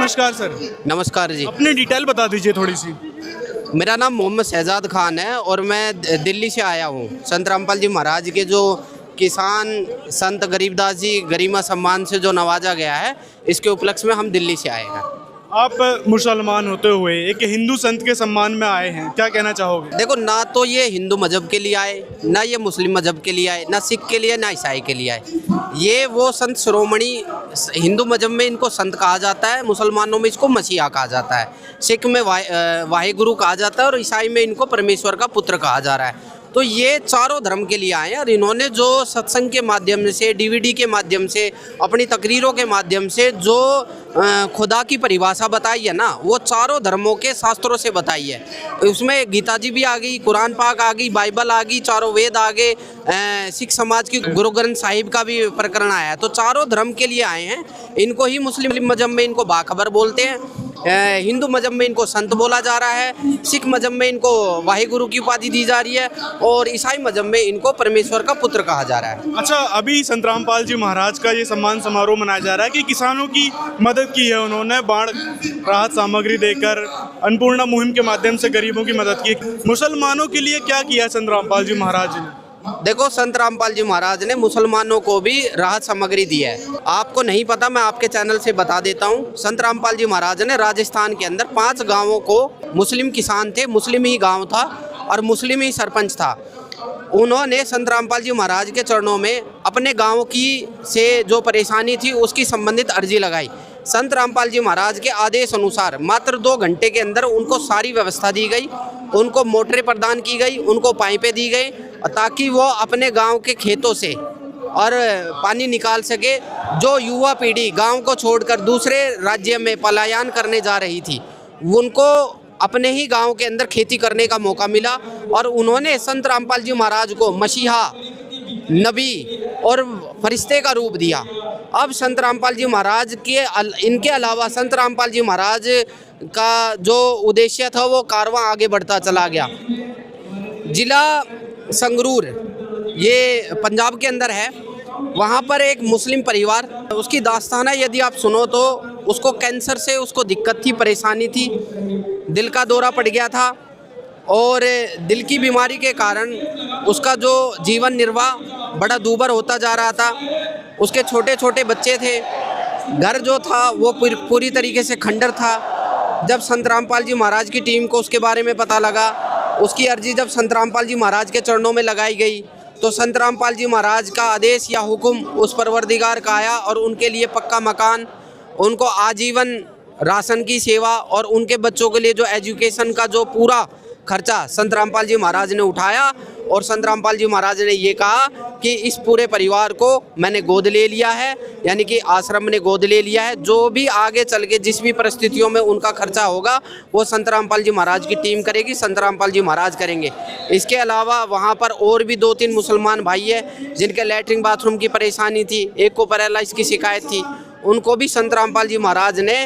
नमस्कार सर। नमस्कार जी। अपनी डिटेल बता दीजिए थोड़ी सी। मेरा नाम मोहम्मद शहजाद खान है और मैं दिल्ली से आया हूँ। संत रामपाल जी महाराज के जो किसान संत गरीबदास जी गरिमा सम्मान से जो नवाजा गया है, इसके उपलक्ष्य में हम दिल्ली से आए हैं। आप मुसलमान होते हुए एक हिंदू संत के सम्मान में आए हैं, क्या कहना चाहोगे? देखो, ना तो ये हिंदू मजहब के लिए आए, ना ये मुस्लिम मजहब के लिए आए, ना सिख के लिए, ना ईसाई के लिए आए। ये वो संत शिरोमणि, हिंदू मजहब में इनको संत कहा जाता है, मुसलमानों में इसको मसीहा कहा जाता है, सिख में वाहिगुरु कहा जाता है और ईसाई में इनको परमेश्वर का पुत्र कहा जा रहा है। तो ये चारों धर्म के लिए आए हैं और इन्होंने जो सत्संग के माध्यम से, डीवीडी के माध्यम से, अपनी तकरीरों के माध्यम से जो खुदा की परिभाषा बताई है ना, वो चारों धर्मों के शास्त्रों से बताई है। उसमें गीता जी भी आ गई, कुरान पाक आ गई, बाइबल आ गई, चारों वेद आ गए, सिख समाज की गुरु ग्रंथ साहिब का भी प्रकरण आया है। तो चारों धर्म के लिए आए हैं। इनको ही मुस्लिम मजहब में इनको बाखबर बोलते हैं, हिंदू मजहब में इनको संत बोला जा रहा है, सिख मजहब में इनको वाहिगुरु की उपाधि दी जा रही है और ईसाई मजहब में इनको परमेश्वर का पुत्र कहा जा रहा है। अच्छा, अभी संत रामपाल जी महाराज का ये सम्मान समारोह मनाया जा रहा है कि किसानों की मदद की है उन्होंने, बाढ़ राहत सामग्री देकर अन्नपूर्णा मुहिम के माध्यम से गरीबों की मदद की। मुसलमानों के लिए क्या किया संत रामपाल जी महाराज ने? देखो, संत रामपाल जी महाराज ने मुसलमानों को भी राहत सामग्री दी है। आपको नहीं पता, मैं आपके चैनल से बता देता हूँ। संत रामपाल जी महाराज ने राजस्थान के अंदर 5 गांवों को, मुस्लिम किसान थे, मुस्लिम ही गांव था और मुस्लिम ही सरपंच था, उन्होंने संत रामपाल जी महाराज के चरणों में अपने गांव की से जो परेशानी थी उसकी संबंधित अर्जी लगाई। संत रामपाल जी महाराज के आदेश अनुसार मात्र 2 घंटे के अंदर उनको सारी व्यवस्था दी गई, उनको मोटरें प्रदान की गई, उनको पाइपें दी गई ताकि वो अपने गांव के खेतों से और पानी निकाल सके। जो युवा पीढ़ी गांव को छोड़कर दूसरे राज्य में पलायन करने जा रही थी, उनको अपने ही गांव के अंदर खेती करने का मौका मिला और उन्होंने संत रामपाल जी महाराज को मसीहा, नबी और फरिश्ते का रूप दिया। अब संत रामपाल जी महाराज के इनके अलावा संत रामपाल जी महाराज का जो उद्देश्य था वो कारवां आगे बढ़ता चला गया। जिला संगरूर, ये पंजाब के अंदर है, वहाँ पर एक मुस्लिम परिवार, उसकी दास्तान है, यदि आप सुनो तो उसको कैंसर से उसको दिक्कत थी, परेशानी थी, दिल का दौरा पड़ गया था और दिल की बीमारी के कारण उसका जो जीवन निर्वाह बड़ा दूभर होता जा रहा था। उसके छोटे छोटे बच्चे थे, घर जो था वो पूरी तरीके से खंडर था। जब संत रामपाल जी महाराज की टीम को उसके बारे में पता लगा, उसकी अर्जी जब संत रामपाल जी महाराज के चरणों में लगाई गई, तो संत रामपाल जी महाराज का आदेश या हुक्म उस परवरदिगार का आया और उनके लिए पक्का मकान, उनको आजीवन राशन की सेवा और उनके बच्चों के लिए जो एजुकेशन का जो पूरा खर्चा संत रामपाल जी महाराज ने उठाया। और संत रामपाल जी महाराज ने ये कहा कि इस पूरे परिवार को मैंने गोद ले लिया है, यानी कि आश्रम ने गोद ले लिया है। जो भी आगे चल के जिस भी परिस्थितियों में उनका खर्चा होगा वो संत रामपाल जी महाराज की टीम करेगी, संत रामपाल जी महाराज करेंगे। इसके अलावा वहाँ पर और भी 2-3 मुसलमान भाई हैं जिनके लैट्रिन बाथरूम की परेशानी थी, एक को पैरालाइज की शिकायत थी, उनको भी संत रामपाल जी महाराज ने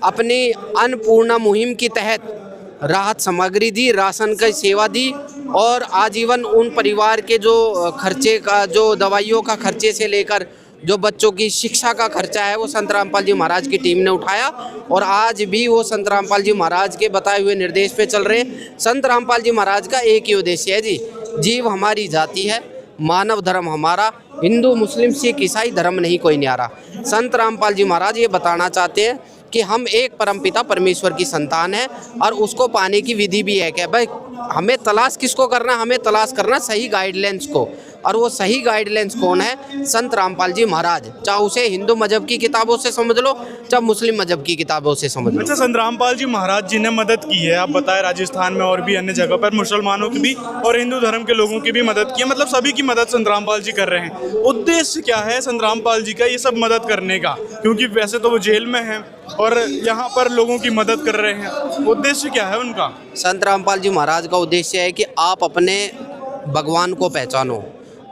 अपनी अन्नपूर्णा मुहिम के तहत राहत सामग्री दी, राशन की सेवा दी और आजीवन उन परिवार के जो खर्चे का, जो दवाइयों का खर्चे से लेकर जो बच्चों की शिक्षा का खर्चा है, वो संत रामपाल जी महाराज की टीम ने उठाया और आज भी वो संत रामपाल जी महाराज के बताए हुए निर्देश पे चल रहे हैं। संत रामपाल जी महाराज का एक ही उद्देश्य है जी, जीव हमारी जाति है, मानव धर्म हमारा, हिंदू मुस्लिम सिख ईसाई धर्म नहीं कोई न्यारा। संत रामपाल जी महाराज ये बताना चाहते हैं कि हम एक परमपिता परमेश्वर की संतान है और उसको पाने की विधि भी है। क्या भाई, हमें तलाश किसको करना, हमें तलाश करना सही गाइडलाइंस को, और वो सही गाइडलाइंस कौन है? संत रामपाल जी महाराज। चाहे उसे हिंदू मजहब की किताबों से समझ लो, चाहे मुस्लिम मजहब की किताबों से समझ लो। अच्छा, संत रामपाल जी महाराज जी ने मदद की है, आप बताएं, राजस्थान में और भी अन्य जगह पर मुसलमानों की भी और हिंदू धर्म के लोगों की भी मदद की है, मतलब सभी की मदद संत रामपाल जी कर रहे हैं। उद्देश्य क्या है संत रामपाल जी का ये सब मदद करने का? क्योंकि वैसे तो वो जेल में हैं और यहाँ पर लोगों की मदद कर रहे हैं, उद्देश्य क्या है उनका? संत रामपाल जी महाराज का उद्देश्य है कि आप अपने भगवान को पहचानो।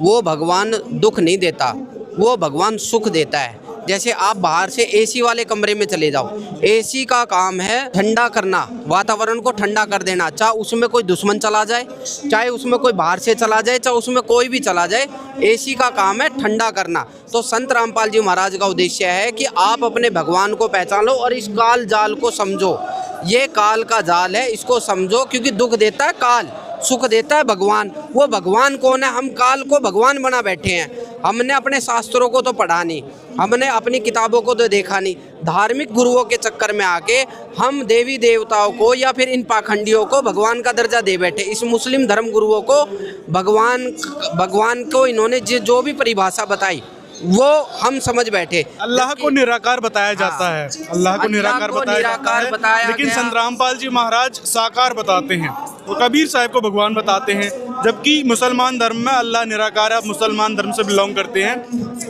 वो भगवान दुख नहीं देता, वो भगवान सुख देता है। जैसे आप बाहर से एसी वाले कमरे में चले जाओ, एसी का काम है ठंडा करना, वातावरण को ठंडा कर देना, चाहे उसमें कोई दुश्मन चला जाए, चाहे उसमें कोई बाहर से चला जाए, चाहे उसमें कोई भी चला जाए, एसी का काम है ठंडा करना। तो संत रामपाल जी महाराज का उद्देश्य है कि आप अपने भगवान को पहचान लो और इस काल जाल को समझो। ये काल का जाल है, इसको समझो, क्योंकि दुख देता है काल, सुख देता है भगवान। वो भगवान कौन है? हम काल को भगवान बना बैठे हैं। हमने अपने शास्त्रों को तो पढ़ा नहीं, हमने अपनी किताबों को तो देखा नहीं, धार्मिक गुरुओं के चक्कर में आके हम देवी देवताओं को या फिर इन पाखंडियों को भगवान का दर्जा दे बैठे। इस मुस्लिम धर्म गुरुओं को भगवान को इन्होंने जो भी परिभाषा बताई वो हम समझ बैठे। अल्लाह को निराकार बताया जाता है, अल्लाह को निराकार बताया है, लेकिन संत रामपाल जी महाराज साकार बताते हैं, वो कबीर साहब को भगवान बताते हैं। जबकि मुसलमान धर्म में अल्लाह निराकार है, आप मुसलमान धर्म से बिलोंग करते हैं,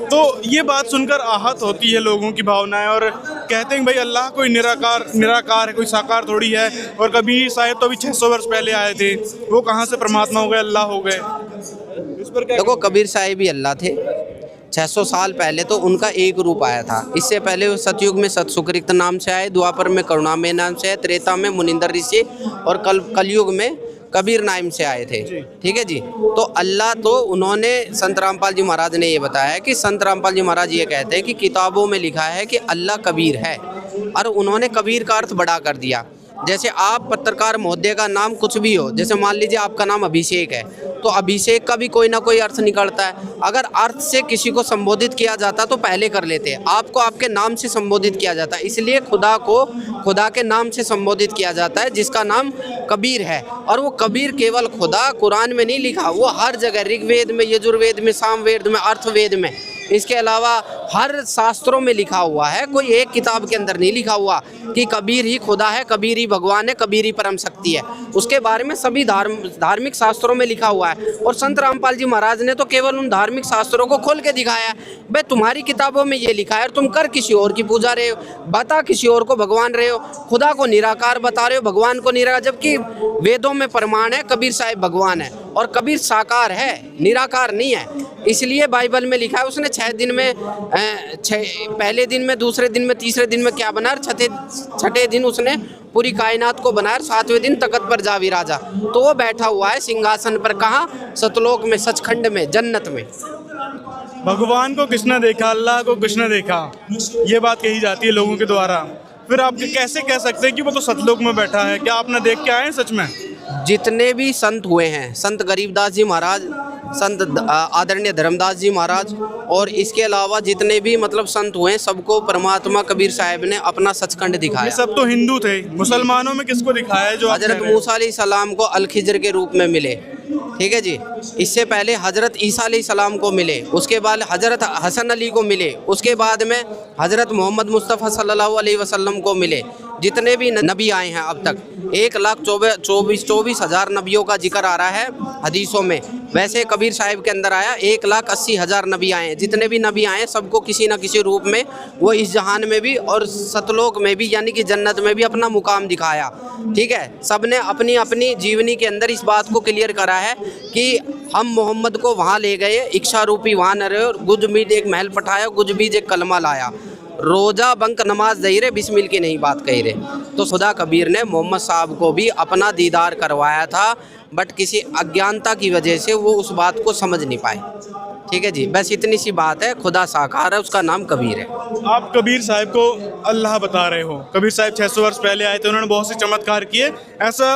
तो ये बात सुनकर आहत होती है लोगों की भावनाएं और कहते हैं भाई अल्लाह कोई निराकार है, कोई साकार थोड़ी है। और कबीर साहब तो अभी 600 वर्ष पहले आए थे, वो कहाँ से परमात्मा हो गए, अल्लाह हो गए? इस पर क्या? देखो, कबीर साहब भी अल्लाह थे। 600 साल पहले तो उनका एक रूप आया था। इससे पहले वो सतयुग में सतसुकृत नाम से आए, द्वापर में करुणामय नाम से आए, त्रेता में मुनिंदर ऋषि और कलयुग में कबीर नाम से आए थे। ठीक है जी। तो अल्लाह तो उन्होंने संत रामपाल जी महाराज ने ये बताया है कि संत रामपाल जी महाराज ये कहते हैं कि किताबों में लिखा है कि अल्लाह कबीर है, और उन्होंने कबीर का अर्थ बड़ा कर दिया। जैसे आप पत्रकार महोदय का नाम कुछ भी हो, जैसे मान लीजिए आपका नाम अभिषेक है, तो अभिषेक का भी कोई ना कोई अर्थ निकलता है। अगर अर्थ से किसी को संबोधित किया जाता तो पहले कर लेते, आपको आपके नाम से संबोधित किया जाता है। इसलिए खुदा को खुदा के नाम से संबोधित किया जाता है, जिसका नाम कबीर है। और वो कबीर केवल खुदा कुरान में नहीं लिखा, वो हर जगह ऋग्वेद में, यजुर्वेद में, सामवेद में, अर्थवेद में, इसके अलावा हर शास्त्रों में लिखा हुआ है। कोई एक किताब के अंदर नहीं लिखा हुआ कि कबीर ही खुदा है, कबीर ही भगवान है, कबीर ही परम शक्ति है। उसके बारे में सभी धार्मिक शास्त्रों में लिखा हुआ है। और संत रामपाल जी महाराज ने तो केवल उन धार्मिक शास्त्रों को खोल के दिखाया है। भाई तुम्हारी किताबों में ये लिखा है, तुम कर किसी और की पूजा रहे हो, बता किसी और को भगवान रहे हो, खुदा को निराकार बता रहे हो, भगवान को निराकार, जबकि वेदों में प्रमाण है कबीर साहब भगवान है और कबीर साकार है, निराकार नहीं है। इसलिए बाइबल में लिखा है उसने 6 दिन में, पहले दिन में, दूसरे दिन में, तीसरे दिन में क्या बनाया, छठे दिन उसने पूरी कायनात को बनाया, 7वें दिन तख्त पर जा विराजा। तो वो बैठा हुआ है सिंहासन पर, कहाँ? सतलोक में, सचखंड में, जन्नत में। भगवान को किसने देखा, अल्लाह को किसने देखा, ये बात कही जाती है लोगों के द्वारा। फिर आप कैसे कह सकते हैं कि वो तो सतलोक में बैठा है? क्या आपने देख के आए हैं सच में? जितने भी संत हुए हैं, संत गरीबदास जी महाराज, संत आदरणीय धर्मदास जी महाराज, और इसके अलावा जितने भी मतलब संत हुए हैं, सबको परमात्मा कबीर साहब ने अपना सचखंड दिखाया। ये सब तो हिंदू थे, मुसलमानों में किसको दिखाया है? जो हजरत मूसा अलैहिस्सलाम को अल खिजर के रूप में मिले। ठीक है जी। इससे पहले हजरत ईसा अलैहिस्सलाम को मिले, उसके बाद हजरत हसन अली को मिले, उसके बाद में हजरत मोहम्मद मुस्तफ़ा सल्लल्लाहु अलैहि वसल्लम को मिले। जितने भी नबी आए हैं अब तक 1,24,000 नबियों का जिक्र आ रहा है हदीसों में। वैसे कबीर साहिब के अंदर आया 1,80,000 नबी आए हैं। जितने भी नबी आए हैं सबको किसी न किसी रूप में वो इस जहान में भी और सतलोक में भी, यानी कि जन्नत में भी अपना मुकाम दिखाया। ठीक है। सब ने अपनी अपनी जीवनी के अंदर इस बात को क्लियर करा है कि हम मोहम्मद को वहाँ ले गए, इच्छा रूपी वहाँ न रहे, और गुज बीज एक महल पठाया, गुज बीज एक कलमा लाया, रोज़ा बंक नमाज दही रे, बिस्मिल की नहीं बात कही रे। तो खुदा कबीर ने मोहम्मद साहब को भी अपना दीदार करवाया था, बट किसी अज्ञानता की वजह से वो उस बात को समझ नहीं पाए। ठीक है जी। बस इतनी सी बात है। खुदा साकार है, उसका नाम कबीर है। आप कबीर साहब को अल्लाह बता रहे हो। कबीर साहब 600 वर्ष पहले आए थे, उन्होंने बहुत से चमत्कार किए, ऐसा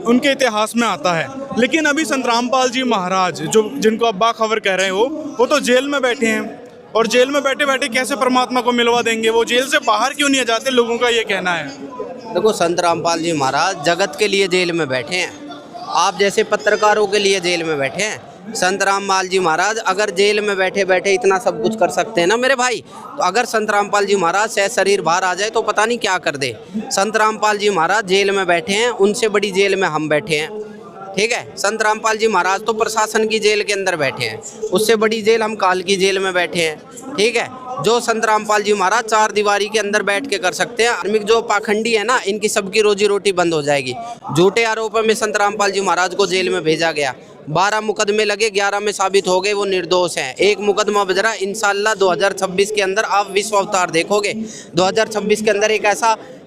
उनके इतिहास में आता है। लेकिन अभी संत रामपाल जी महाराज, जो जिनको आप बाखबर कह रहे हो, वो तो जेल में बैठे हैं, और जेल में बैठे बैठे कैसे परमात्मा को मिलवा देंगे? वो जेल से बाहर क्यों नहीं आ जाते? लोगों का ये कहना है। देखो, संत रामपाल जी महाराज जगत के लिए जेल में बैठे हैं, आप जैसे पत्रकारों के लिए जेल में बैठे हैं। संत रामपाल जी महाराज अगर जेल में बैठे बैठे इतना सब कुछ कर सकते हैं ना मेरे भाई, तो अगर संत रामपाल जी महाराज से शरीर बाहर आ जाए तो पता नहीं क्या कर दे। संत रामपाल जी महाराज जेल में बैठे हैं, उनसे बड़ी जेल में हम बैठे हैं। ठीक है। संत रामपाल जी महाराज तो प्रशासन की जेल के अंदर बैठे हैं, उससे बड़ी जेल हम काल की जेल में बैठे हैं। ठीक है। जो संत रामपाल जी महाराज 4 दीवारी के अंदर बैठ के कर सकते हैं, धार्मिक जो पाखंडी है ना, इनकी सबकी रोजी रोटी बंद हो जाएगी। झूठे आरोपों में संत रामपाल जी महाराज को जेल में भेजा गया। 12 मुकदमे लगे, 11 में साबित हो गए वो निर्दोष हैं। एक मुकदमा बज रहा, इंशाल्लाह 2026 के अंदर आप विश्व अवतार देखोगे। 2026 के अंदर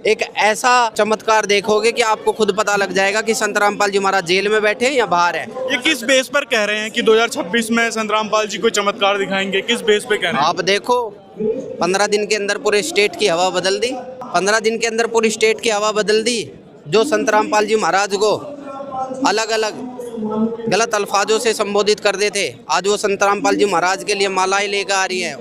एक ऐसा चमत्कार देखोगे कि आपको खुद पता लग जाएगा कि संत रामपाल जी महाराज जेल में बैठे हैं या बाहर हैं। ये किस बेस पर कह रहे हैं कि 2026 में संत रामपाल जी कोई चमत्कार दिखाएंगे? किस बेस पे कह रहे हैं? आप देखो, 15 दिन के अंदर पूरे स्टेट की हवा बदल दी। 15 दिन के अंदर पूरी स्टेट की हवा बदल दी। जो संत रामपाल जी महाराज को अलग अलग गलत अल्फाजों से संबोधित कर देते, आज वो संत रामपाल जी महाराज के लिए मालाएं लेकर आ रही हैं।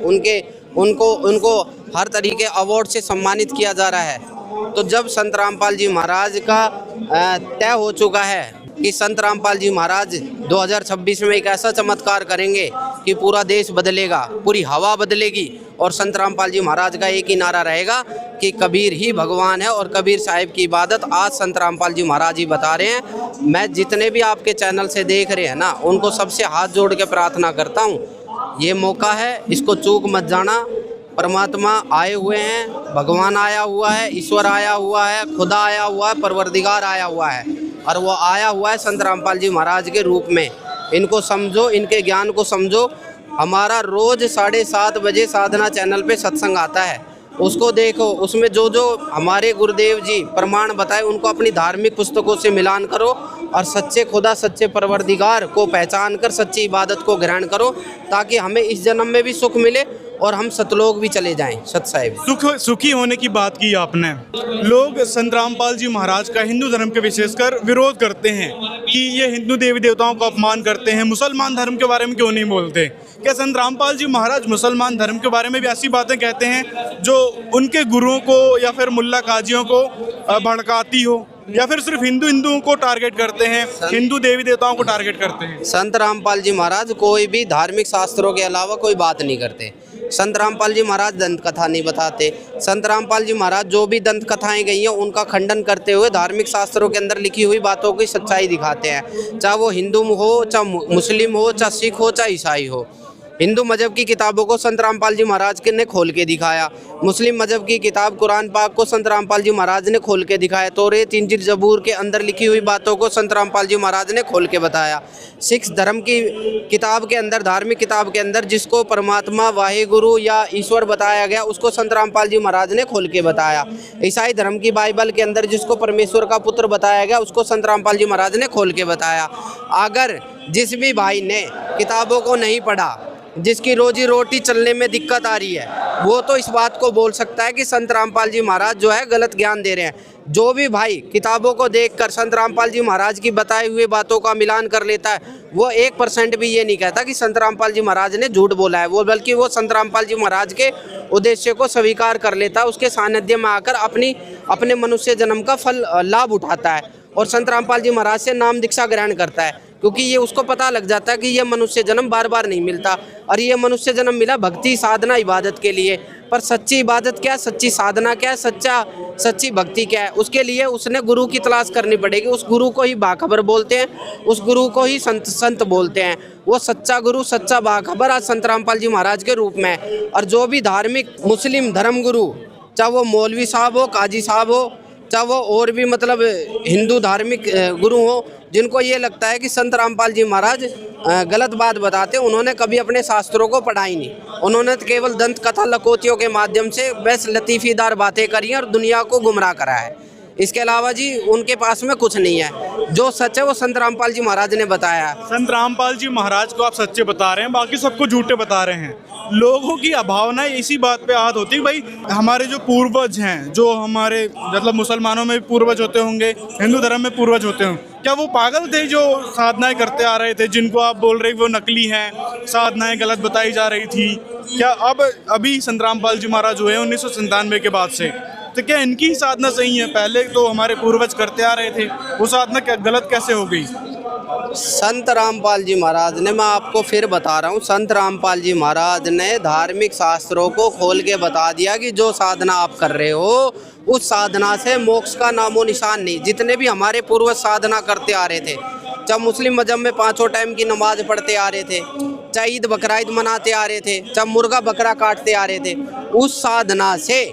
उनको हर तरीके अवार्ड से सम्मानित किया जा रहा है। तो जब संत रामपाल जी महाराज का तय हो चुका है कि संत रामपाल जी महाराज 2026 में एक ऐसा चमत्कार करेंगे कि पूरा देश बदलेगा, पूरी हवा बदलेगी, और संत रामपाल जी महाराज का एक ही नारा रहेगा कि कबीर ही भगवान है और कबीर साहिब की इबादत आज संत रामपाल जी महाराज ही बता रहे हैं। मैं जितने भी आपके चैनल से देख रहे हैं ना, उनको सबसे हाथ जोड़ के प्रार्थना करता हूँ, ये मौका है, इसको चूक मत जाना। परमात्मा आए हुए हैं, भगवान आया हुआ है, ईश्वर आया हुआ है, खुदा आया हुआ है, परवरदिगार आया हुआ है, और वो आया हुआ है संत रामपाल जी महाराज के रूप में। इनको समझो, इनके ज्ञान को समझो। हमारा रोज़ 7:30 बजे साधना चैनल पे सत्संग आता है, उसको देखो। उसमें जो जो हमारे गुरुदेव जी प्रमाण बताए उनको अपनी धार्मिक पुस्तकों से मिलान करो और सच्चे खुदा, सच्चे परवरदिगार को पहचान कर सच्ची इबादत को ग्रहण करो, ताकि हमें इस जन्म में भी सुख मिले और हम सतलोक भी चले जाएं। सत साहिब, सुखी होने की बात की आपने। लोग संत रामपाल जी महाराज का हिंदू धर्म के विशेषकर विरोध करते हैं कि ये हिंदू देवी देवताओं का अपमान करते हैं, मुसलमान धर्म के बारे में क्यों नहीं बोलते? क्या संत रामपाल जी महाराज मुसलमान धर्म के बारे में भी ऐसी बातें कहते हैं जो उनके गुरुओं को या फिर मुल्ला काजियों को भड़काती हो, या फिर सिर्फ हिंदुओं को टारगेट करते हैं, हिंदू देवी देवताओं को टारगेट करते हैं? संत रामपाल जी महाराज कोई भी धार्मिक शास्त्रों के अलावा कोई बात नहीं करते। संत रामपाल जी महाराज दंत कथा नहीं बताते। संत रामपाल जी महाराज जो भी दंत कथाएं गई हैं उनका खंडन करते हुए धार्मिक शास्त्रों के अंदर लिखी हुई बातों की सच्चाई दिखाते हैं, चाहे वो हिंदू हो, चाहे मुस्लिम हो, चाहे सिख हो, चाहे ईसाई हो। हिंदू मजहब की किताबों को संत रामपाल जी महाराज ने खोल के दिखाया। मुस्लिम मजहब की किताब कुरान पाक को संत रामपाल जी महाराज ने खोल के दिखाया। तौरेत, इंजील, जबूर के अंदर लिखी हुई बातों को संत रामपाल जी महाराज ने खोल के बताया। सिख धर्म की किताब के अंदर, धार्मिक किताब के अंदर जिसको परमात्मा, वाहेगुरु या ईश्वर बताया गया, उसको संत रामपाल जी महाराज ने खोल के बताया। ईसाई धर्म की बाइबल के अंदर जिसको परमेश्वर का पुत्र बताया गया, उसको संत रामपाल जी महाराज ने खोल के बताया। अगर जिस भी भाई ने किताबों को नहीं पढ़ा, जिसकी रोजी रोटी चलने में दिक्कत आ रही है, वो तो इस बात को बोल सकता है कि संत रामपाल जी महाराज जो है गलत ज्ञान दे रहे हैं। जो भी भाई किताबों को देखकर संत रामपाल जी महाराज की बताई हुई बातों का मिलान कर लेता है, वो 1% भी ये नहीं कहता कि संत रामपाल जी महाराज ने झूठ बोला है। वो बल्कि वो संत रामपाल जी महाराज के उद्देश्य को स्वीकार कर लेता है, उसके सानिध्य में आकर अपने मनुष्य जन्म का फल लाभ उठाता है और संत रामपाल जी महाराज से नाम दीक्षा ग्रहण करता है, क्योंकि ये उसको पता लग जाता है कि ये मनुष्य जन्म बार बार नहीं मिलता और ये मनुष्य जन्म मिला भक्ति, साधना, इबादत के लिए। पर सच्ची इबादत क्या है, सच्ची साधना क्या है, सच्ची भक्ति क्या है, उसके लिए उसने गुरु की तलाश करनी पड़ेगी। उस गुरु को ही बाखबर बोलते हैं, उस गुरु को ही संत बोलते हैं। वो सच्चा गुरु, सच्चा बाखबर आज संत रामपाल जी महाराज के रूप में है। और जो भी धार्मिक मुस्लिम धर्म गुरु, चाहे वो मौलवी साहब हो, काजी साहब हो, चाहे वो और भी मतलब हिंदू धार्मिक गुरु हो, जिनको ये लगता है कि संत रामपाल जी महाराज गलत बात बताते, उन्होंने कभी अपने शास्त्रों को पढ़ा ही नहीं। उन्होंने तो केवल दंत कथा लकोतियों के माध्यम से बस लतीफ़ीदार बातें करी हैं और दुनिया को गुमराह करा है। इसके अलावा जी उनके पास में कुछ नहीं है। जो सच है वो संत रामपाल जी महाराज ने बताया। संत रामपाल जी महाराज को आप सच्चे बता रहे हैं, बाकी सबको झूठे बता रहे हैं। लोगों की अभावना इसी बात पे आहत होती है भाई, हमारे जो पूर्वज हैं, जो हमारे मतलब मुसलमानों में पूर्वज होते होंगे, हिंदू धर्म में पूर्वज होते होंगे, क्या वो पागल थे जो साधनाएं करते आ रहे थे, जिनको आप बोल रहे वो नकली हैं, साधनाएं गलत बताई जा रही थी? क्या अभी संत रामपाल जी महाराज हुए 1997 के बाद से, तो क्या इनकी साधना सही है? पहले तो हमारे पूर्वज करते आ रहे थे, वो साधना क्या गलत कैसे हो गई? संत रामपाल जी महाराज ने, मैं आपको फिर बता रहा हूँ, संत रामपाल जी महाराज ने धार्मिक शास्त्रों को खोल के बता दिया कि जो साधना आप कर रहे हो उस साधना से मोक्ष का नामो निशान नहीं। जितने भी हमारे पूर्वज साधना करते आ रहे थे, चाहे मुस्लिम मजहब में 5 टाइम की नमाज पढ़ते आ रहे थे, चाहे ईद बकरा ईद मनाते आ रहे थे, चाहे मुर्गा बकरा काटते आ रहे थे, उस साधना से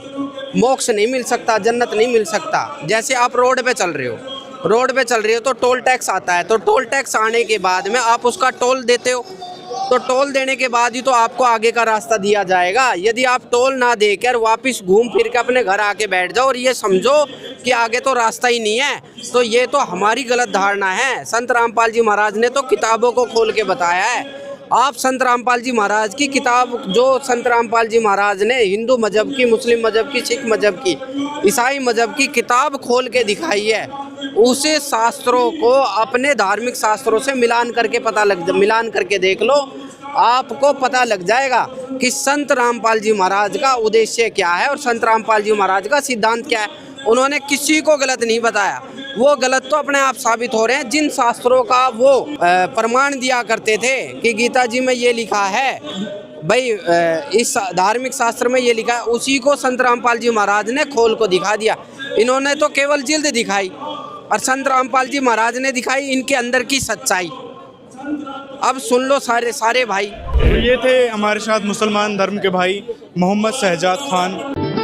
मोक्ष नहीं मिल सकता, जन्नत नहीं मिल सकता। जैसे आप रोड पे चल रहे हो, रोड पे चल रही हो तो टोल टैक्स आता है, तो टोल टैक्स आने के बाद में आप उसका टोल देते हो, तो टोल देने के बाद ही तो आपको आगे का रास्ता दिया जाएगा। यदि आप टोल ना देकर वापस घूम फिर के अपने घर आके बैठ जाओ और ये समझो कि आगे तो रास्ता ही नहीं है, तो ये तो हमारी गलत धारणा है। संत रामपाल जी महाराज ने तो किताबों को खोल के बताया है। आप संत रामपाल जी महाराज की किताब, जो संत रामपाल जी महाराज ने हिंदू मजहब की, मुस्लिम मजहब की, सिख मजहब की, ईसाई मजहब की किताब खोल के दिखाई है, उसे शास्त्रों को अपने धार्मिक शास्त्रों से मिलान करके देख लो, आपको पता लग जाएगा कि संत रामपाल जी महाराज का उद्देश्य क्या है और संत रामपाल जी महाराज का सिद्धांत क्या है। उन्होंने किसी को गलत नहीं बताया, वो गलत तो अपने आप साबित हो रहे हैं। जिन शास्त्रों का वो प्रमाण दिया करते थे कि गीता जी में ये लिखा है, भाई इस धार्मिक शास्त्र में ये लिखा है, उसी को संत रामपाल जी महाराज ने खोल को दिखा दिया। इन्होंने तो केवल जिल्द दिखाई और संत रामपाल जी महाराज ने दिखाई इनके अंदर की सच्चाई। अब सुन लो सारे भाई। तो ये थे हमारे साथ मुसलमान धर्म के भाई मोहम्मद शहजाद खान।